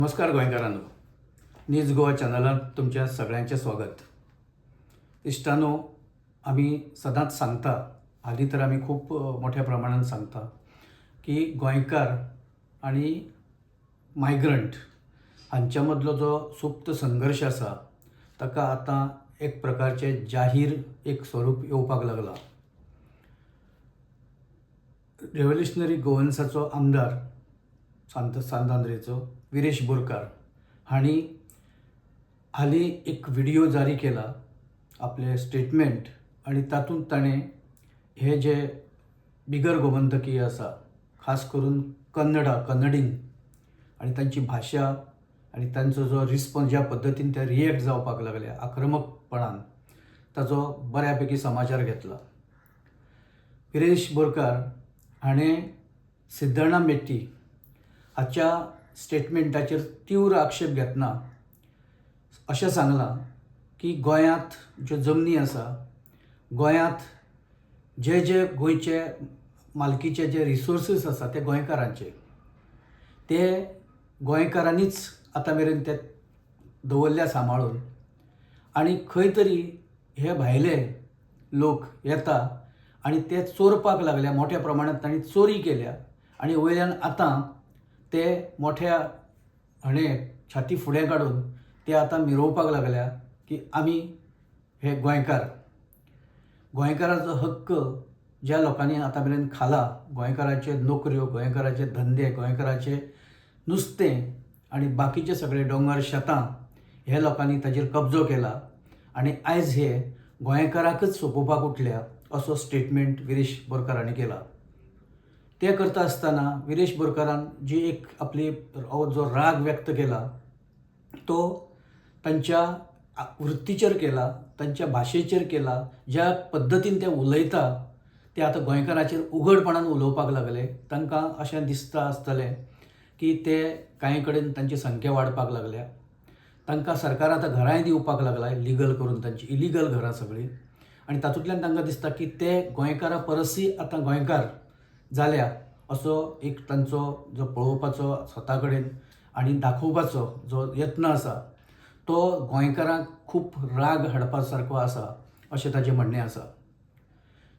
नमस्कार गोंयकारांनो, न्यूज गोवा चॅनलात तुमच्या सगळ्यांचे स्वागत. इश्टानो, आम्ही सदांच सांगता, हालीं तर आम्ही खूप मोठ्या प्रमाणात सांगता की गोंयकार आणि मायग्रंट हांच्या मदलो जो सुप्त संघर्श आसा ताका आतां एक प्रकारचे जाहीर एक स्वरूप येवपाक लागला. रेव्होल्युशनरी गोवन्साचो आमदार सांत आंद्रेचो विरेश बोरकार हांणी हालीं एक व्हिडिओ जारी केला, आपले स्टेटमेंट, आणि तातूंत ताणें हे जे बिगर गोमंतकीय आसा, खास करून कन्नडींग आणि तांची भाशा आणि तांचो जो रिस्पॉन्स, ज्या पद्दतीन ते रिएक्ट जावपाक लागल्या आक्रमकपणान, ताचो बऱ्यापैकी समाचार घेतला. विरेश बोरकार हाणें सिद्धण्णा मेट्टी हाच्या स्टेटमेंटाचेर तीव्र आक्षेप घेतना अशें सांगलां की गोंयांत ज्यो जमनी आसा, गोंयांत जे गोंयचे मालकीचे जे रिसोर्सीस आसा ते गोंयकारांचे, ते गोंयकारांनीच आतां मेरेन ते दवरल्या सांबाळून, आनी खंय तरी हे भायले लोक येता आनी ते चोरपाक लागल्या. मोठ्या प्रमाणात तांणी चोरी केल्या आनी वयल्यान आतां ते मोठ्या छाती फुडें काडून ते आतां मिरोवपाक लागल्या की आमी हे गोंयकाराचो हक्क ज्या लोकांनी आतां मेरेन खाला, गोंयकाराचे नोकऱ्यो, गोंयकाराचे धंदे, गोंयकाराचे नुस्तें आनी बाकीचे सगळे डोंगर शेतां, हे लोकांनी ताजेर कब्जो केला आनी आयज हे गोंयकाराकच सोंपोवपाक उठल्या, असो स्टेटमेंट विरेश बोरकार हांणी केला. ते करता आसतना विरेश बोरकारान जी एक आपली जो राग व्यक्त केला तो तांच्या वृत्तीचेर केला, तांच्या भाशेचेर केला, ज्या पद्दतीन ते उलयता ते आतां गोंयकाराचेर उघडपणान उलोवपाक लागले. तांकां अशें दिसता आसतलें की ते कांय कडेन तांची संख्या वाडपाक लागल्या, तांकां सरकार आतां घरांय दिवपाक लागला लिगल करून, तांची इलिगल घरां सगळीं, आनी तातूंतल्यान तांकां दिसता की ते गोंयकारा परसय आतां गोंयकार जाल्या, असो एक तांचो जो पळोवपाचो स्वता कडेन आनी दाखोवपाचो जो यत्न आसा तो गोंयकारांक खूब राग हाडपा सारको आसा, अशें ताचें म्हणणें आसा.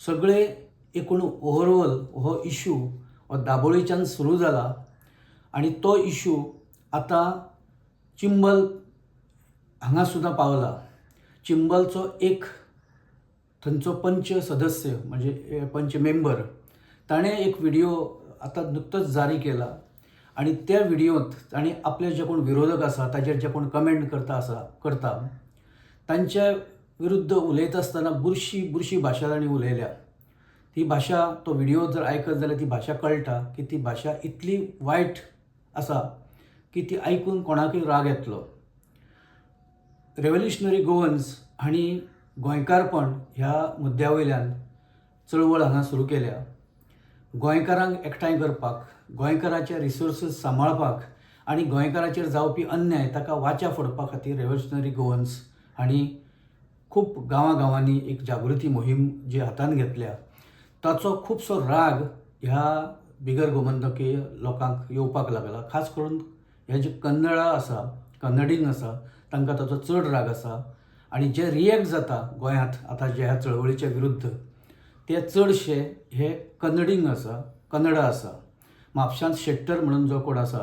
सगळे एकूण ओवरऑल हो इशू हो दाबोळेच्यान सुरू जाला आनी तो इशू आतां चिंबल हांगा सुद्दां पावला. चिंबलचो एक थंयचो पंच सदस्य, म्हणजे पंच मेंबर, ताणें एक व्हिडिओ आतां नुकतोच जारी केला आनी त्या व्हिडिओंत ताणें आपले जे कोण विरोधक आसा, ताजेर जे कोण कमेंट करता तांच्या विरुद्ध उलयता आसतना बुरशी भाशा ताणें उलयल्या. ती भाशा, तो व्हिडिओ जर आयकत जाल्यार ती भाशा कळटा की ती भाशा इतली वायट आसा की ती आयकून कोणाकय राग येतलो. रेव्होल्युशनरी गोवन्स हांणी गोंयकारपण ह्या मुद्द्या वयल्यान चळवळ हांगा सुरू केल्या. गोंयकारांक एकठांय करपाक, गोंयकाराचे रिसोर्सीस सांबाळपाक आनी गोंयकाराचेर जावपी अन्याय ताका वाचा फोडपा खातीर रेव्होल्युशनरी गोवन्स हांणी खूब गांवांनी एक जागृती मोहीम जी हातांत घेतल्या, ताचो खुबसो राग ह्या बिगर गोमंतकीय लोकांक येवपाक लागला. खास करून हे जे कन्नडींग आसा तांकां ताचो चड राग आसा आनी जे रिएक्ट जाता गोंयांत आतां जे ह्या चळवळीच्या विरुद्ध, ते चडशे हे कन्नड आसा. म्हापशांत शेट्टर म्हणून जो कोण आसा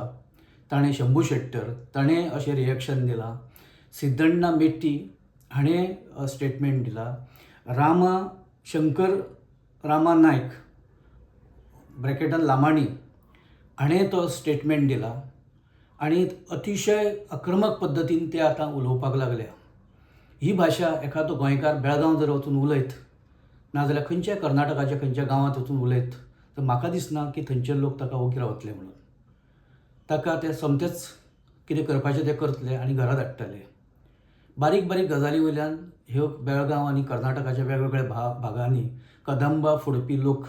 ताणें, शंभू शेट्टर, ताणें अशें रिएक्शन दिलां. सिद्धण्णा मेट्टी हाणें स्टेटमेंट दिला. शंकर रामा नायक ब्रॅकेटान लामाणी हाणें तो स्टेटमेंट दिला आनी अतिशय आक्रमक पद्दतीन ते आतां उलोवपाक लागल्या. ही भाशा एखादो गोंयकार बेळगांव जर वचून उलयत, नाजाल्यार खंयच्या कर्नाटकाच्या खंयच्या गांवांत वचून उलयत, तर म्हाका दिसना की थंयचे लोक ताका वगीर रावतले म्हणून. ताका ते सोमतेच कितें करपाचें ते करतले आनी घरा धाडटले. बारीक गजाली वयल्यान ह्यो बेळगांव आनी कर्नाटकाच्या वेगवेगळ्या भागांनी कदंबा फोडपी लोक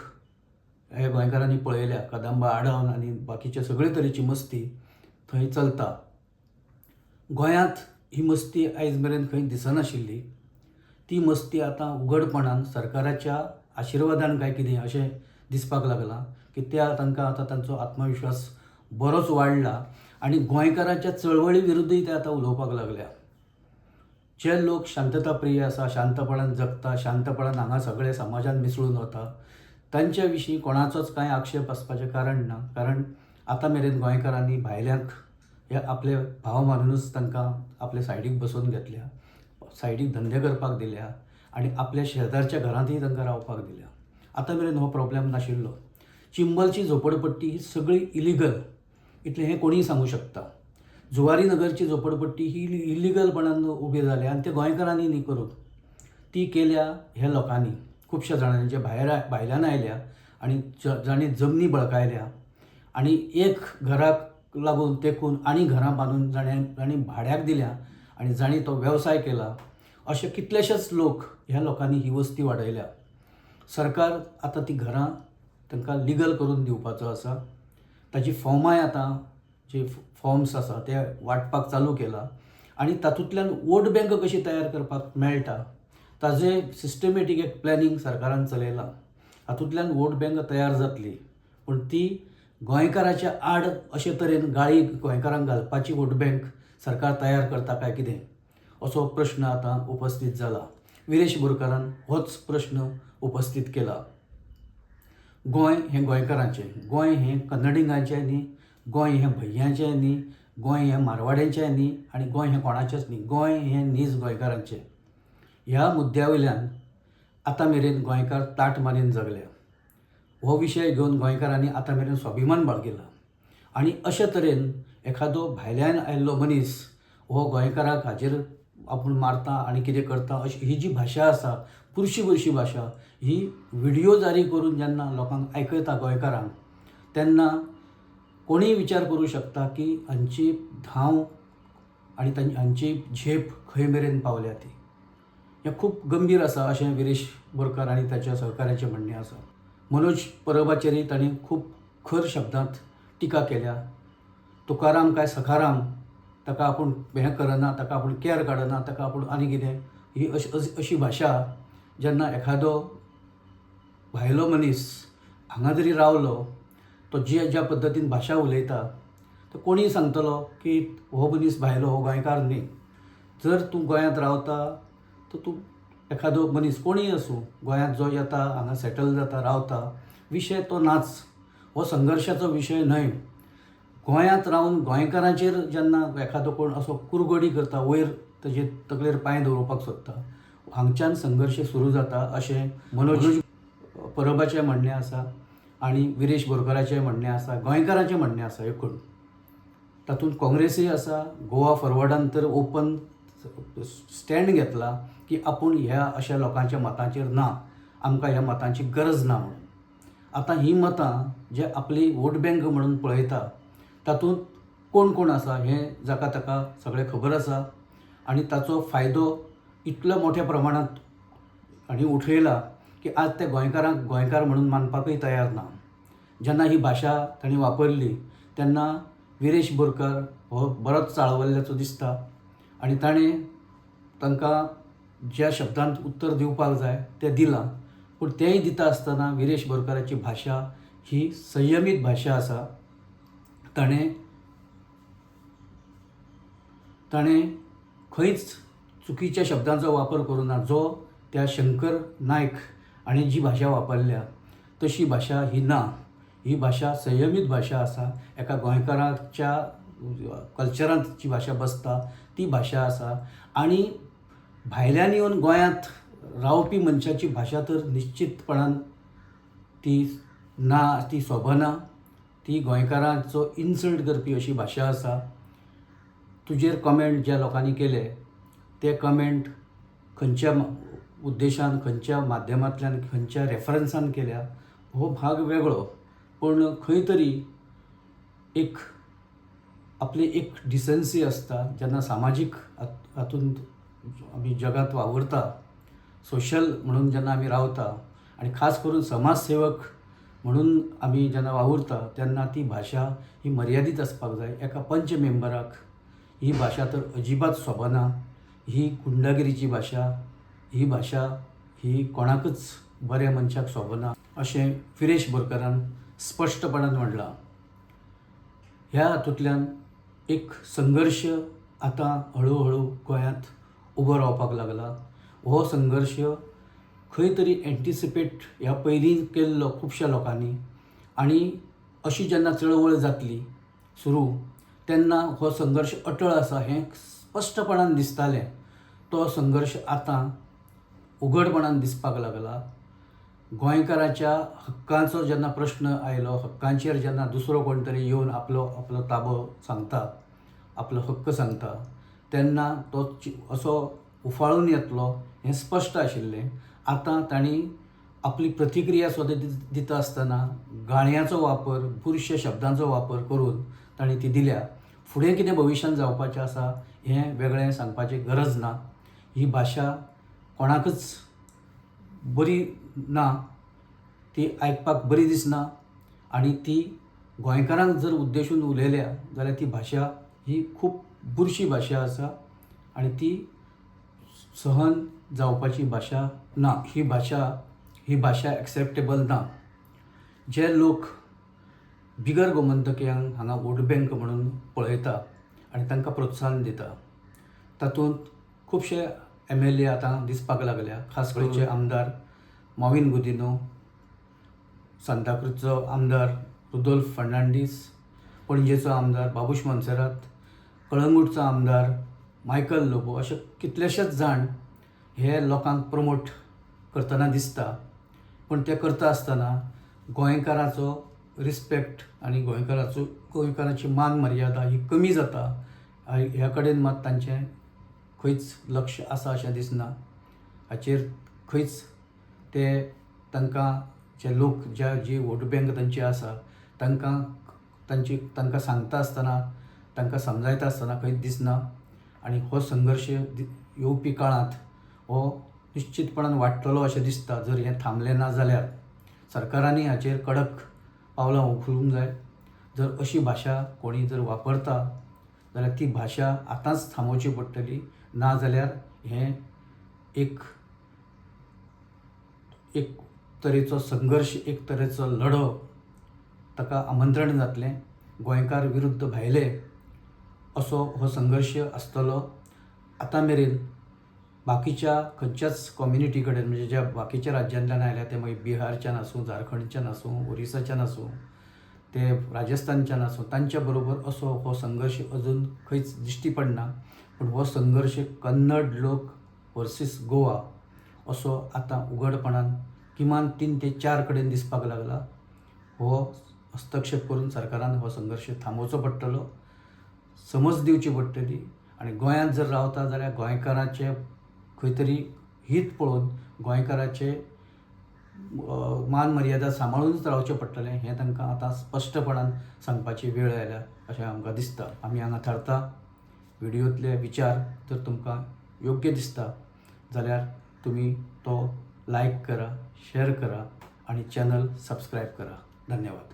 हे गोंयकारांनी पळयल्या. कदंबा आडोवन आनी बाकीचे सगळे तरेची मस्ती थंय चलता. गोंयांत ही मस्ती आयज मेरेन खंय दिसनाशिल्ली. ती मस्ती आतां उघडपणान सरकाराच्या आशिर्वादान काय कितें अशें दिसपाक लागलां की तांकां आतां तांचो आत्मविश्वास बरोच वाडला आनी गोंयकारांच्या चळवळी विरुद्धूय ते आतां उलोवपाक लागल्या. जे लोक शांतताप्रिय आसा, शांतपणान जगता, शांतपणान हांगा सगळे समाजान मिसळून वता, तांच्या विशीं कोणाचोच कांय आक्षेप आसपाचें कारण ना. कारण आतां मेरेन गोंयकारांनी भायल्यांक हे आपले भाव मानूनच तांकां आपले सायडीक बसोवन घेतल्या, सायडीक धंदे करपाक दिल्या आनी आपल्या शेजारच्या घरांतूय तांकां रावपाक दिल्या. आतां मेरेन हो प्रॉब्लेम नाशिल्लो. चिंबलची झोपडपट्टी ही सगळी इलिगल, इतलें हें कोणीय सांगूं शकता. जुवारी नगरची झोपडपट्टी ही इलिगलपणान उबी जाल्या आनी ते गोंयकारांनी न्ही करूंक. ती केल्या ह्या लोकांनी, खुबश्या जाणांनी जे भायल्यान आयल्या आनी जांणी जमनी बळकायल्या आनी एक घराक लागून तेकून आनी घरां बांदून जांणी भाड्याक दिल्या आनी जांणी तो वेवसाय केला. अशे कितलेशेच लोक ह्या लोकांनी ही वस्ती वाडयल्या. सरकार आतां ती घरां तांकां लिगल करून दिवपाचो आसा. ताची फॉर्माय आतां जे फॉर्म्स आसा ते वांटपाक चालू केला आनी तातूंतल्यान वोट बँक कशी तयार करपाक मेळटा ताजें सिस्टमॅटीक एक प्लॅनिंग सरकारान चलयलां. हातूंतल्यान वोट बँक तयार जातली, पूण ती गोंयकाराच्या आड अशे तरेन गाळी गोंयकारांक घालपाची वोट बँक सरकार तयार करता काय कितें असो प्रश्न आतां उपस्थित जाला. विरेश बोरकारान होच प्रश्न उपस्थित केला. गोंय हें गोंयकारांचें, गोंय हें कन्नडिगांचें न्ही, गोंय हें भय्यांचें न्ही, गोंय हें मारवाड्यांचें न्ही आनी गोंय हें कोणाचेंच न्ही. गोंय हें नीज गोंयकारांचें. ह्या मुद्द्या वयल्यान आतां मेरेन गोंयकार ताट मारीन जगल्या. हो विशय घेवन गोंयकारांनी आतां मेरेन स्वाभिमान बाळगिला आनी अशे तरेन एखादो भायल्यान आयिल्लो मनीस हो गोंयकाराक हाजेर आपूण मारता आनी कितें करता अशी ही जी भाशा आसा, पुरशी भाशा, ही व्हिडियो जारी करून जेन्ना लोकांक आयकयता गोंयकारांक, तेन्ना कोणीय विचार करूं शकता की हांची धांव आनी हांची झेप खंय मेरेन पावल्या ती. हें खूब गंभीर आसा अशें विरेश बोरकार आनी ताच्या सहकाऱ्याचें म्हणणें आसा. मनोज परबाचेरय तांणी खूब खर शब्दांत टिका केल्या. तुकाराम काय सखाराम, ताका आपूण हें करना, ताका आपूण कॅर काडना, ताका आपूण आनी कितें, ही अशी भाशा जेन्ना एखादो भायलो मनीस हांगा जरी रावलो, तो ज्या पद्दतीन भाशा उलयता, तो कोणीय सांगतलो की हो मनीस भायलो, हो गोंयकार न्ही. जर तूं गोंयांत रावता तर तूं एखादो मनीस कोणीय आसूं, गोंयांत जो येता, हांगा सेटल जाता, रावता, विशय तो नाच. हो संघर्शाचो विशय न्हय. गोंयांत रावन गोंयकारांचेर जेन्ना एखादो कोण असो कुरगोडी करता, वयर ताजे तकलेर पांय दवरपाक सोदता, हांगच्यान संघर्श सुरू जाता अशें मनोज परबाचें म्हणणें आसा आनी विरेश बोरकाराचें म्हणणें आसा, गोंयकारांचें म्हणणें आसा एकूण. तातूंत काँग्रेसूय आसा. गोवा फॉरवर्डान तर ओपन स्टँड घेतला की आपूण ह्या अशा लोकांच्या मतांचेर ना, आमकां ह्या मतांची गरज ना म्हणून. आतां ही मतां जे आपली वोट बँक म्हणून पळयता, तातूंत कोण कोण आसा हें जाका ताका सगळें खबर आसा आनी ताचो फायदो इतल्या मोठ्या प्रमाणांत हांणी उठयला की आज ते गोंयकारांक गोंयकार म्हणून मानपाकूय तयार ना. जेन्ना ही भाशा तांणी वापरली तेन्ना विरेश बोरकार हो बरोच चाळवल्ल्याचो दिसता आनी ताणें तांकां ज्या शब्दांत उत्तर दिवपाक जाय तें दिलां. पूण तेंय दिता आसतना विरेश बोरकाराची भाशा ही संयमीत भाशा आसा. ताणें खंयच चुकीच्या शब्दांचो वापर करूं ना. जो त्या शंकर नायक हांणी जी भाशा वापरल्या तशी भाशा ही ना. ही भाशा संयमीत भाशा आसा. एका गोंयकाराच्या कल्चरांत जी भाशा बसता ती भाशा आसा आनी भायल्यान येवन गोंयांत रावपी मनशाची भाशा तर निश्चितपणान ती ना, ती सोबना. ती गोंयकारांचो इन्सल्ट करपी अशी भाशा आसा. तुजेर कमेंट ज्या लोकांनी केले ते कमेंट खंयच्या उद्देशान, खंयच्या माध्यमांतल्यान, खंयच्या रेफरन्सान केल्या हो भाग वेगळो. पूण खंय तरी एक आपली एक डिसन्सी आसता. जेन्ना सामाजीक हातूंत आमी जगांत वावुरता, सोशल म्हणून जेन्ना आमी रावता आनी खास करून समाजसेवक म्हणून आमी जेन्ना वावुरता तेन्ना ती भाशा ही मर्यादीत आसपाक जाय. एका पंच मेंबराक ही भाशा तर अजिबात सोबना. ही गुंडागिरीची भाशा, ही भाशा ही कोणाकच बऱ्या मनशाक सोबना अशें विरेश बोरकारान स्पश्टपणान म्हणलां. ह्या हातूंतल्यान एक संघर्श आतां हळू गोंयांत उबो रावपाक लागला. हो संघर्श खंय तरी एंटिसिपेट ह्या पयलीं केल्लो खुबश्या लोकांनी, आनी अशी जेन्ना चळवळ जातली सुरू तेन्ना हो संघर्श अटळ आसा हें स्पश्टपणान दिसतालें. तो संघर्श आतां उघडपणान दिसपाक लागला. गोंयकाराच्या हक्कांचो जेन्ना प्रश्न आयलो, हक्कांचेर जेन्ना दुसरो कोण तरी येवन आपलो ताबो सांगता, आपलो हक्क सांगता, तेन्ना तो असो उफाळून येतलो हें स्पश्ट आशिल्लें. आतां तांणी आपली प्रतिक्रिया सुद्दां दिता आसतना गाणयाचो वापर, बुरशे शब्दांचो वापर करून तांणी ती दिल्या. फुडें कितें भविश्यान जावपाचें आसा हें वेगळें सांगपाची गरज ना. ही भाशा कोणाकच बरी ना, ती आयकपाक बरी दिसना, आनी ती गोंयकारांक जर उद्देशून उलयल्या जाल्यार ती भाशा ही खूब बुरशी भाशा आसा आनी ती सहन जावपाची भाशा ना. ही भाशा एक्सेप्टेबल ना. जे लोक बिगर गोमंतकीयांक हांगा वोट बँक म्हणून पळयता आनी तांकां प्रोत्साहन दिता, तातूंत खुबशे MLA आतां दिसपाक लागल्या. खास करूनचे आमदार मॉविन गुदिन्हो, सांताक्रूजचो आमदार रुदोल्फ फर्नांडीस, पणजेचो आमदार बाबूश मोन्सेरात, कळंगूटचो आमदार मायकल लोबो, अशे कितलेशेच जाण हे लोकांक प्रमोट करतना दिसता. पण ते करता आसतना गोंयकाराचो रिस्पेक्ट आनी गोंयकाराची मान मर्यादा ही कमी जाता ह्या कडेन मात तांचें खंयच लक्ष आसा अशें दिसना. हाचेर खंयच ते तांकां जे लोक जी वोट बँक तांची आसा तांकां सांगता आसतना, तांकां समजायता आसतना खंयच दिसना. आनी हो संघर्श येवपी काळांत हो निश्चितपणान वाडटलो अशें दिसता. जर हें थांबलें ना जाल्यार सरकारांनी हाचेर कडक पावलां उखलूंक जाय. जर अशी भाशा कोणी जर वापरता जाल्यार ती भाशा आतांच थांबोवची पडटली. ना जाल्यार हें एक तरेचो संघर्श, एक तरेचो लढो ताका आमंत्रण जातलें. गोंयकार विरुद्ध भायले असो हो संघर्श आसतलो. आतां मेरेन बाकीच्या खंयच्याच कम्युनिटी कडेन, म्हणजे ज्या बाकीच्या राज्यांतल्यान आयल्या ते मागीर बिहारच्यान आसूं, झारखंडच्यान आसूं, ओरिसाच्यान आसूं, ते राजस्थानच्यान आसूं, तांच्या बरोबर असो हो संघर्श अजून खंयच दिश्टी पडना. पूण हो संघर्श कन्नड लोक वर्सीस गोवा असो आतां उघडपणान किमान 3 ते 4 कडेन दिसपाक लागला. हो हस्तक्षेप करून सरकारान हो संघर्श थांबोवचो पडटलो, समज दिवची पडटली. आनी गोंयांत जर रावता जाल्यार गोंयकाराचें खंय तरी हीत पळोवन गोंयकाराचे मान मर्यादा सांबाळूनच रावचें पडटलें हें तांकां आतां स्पश्टपणान सांगपाची वेळ आयल्या अशें आमकां दिसता. आमी हांगा थारता. व्हिडियोंतले विचार जर तुमकां योग्य दिसता जाल्यार तुमी तो लायक करा, शेअर करा आनी चॅनल सबस्क्रायब करा. धन्यवाद.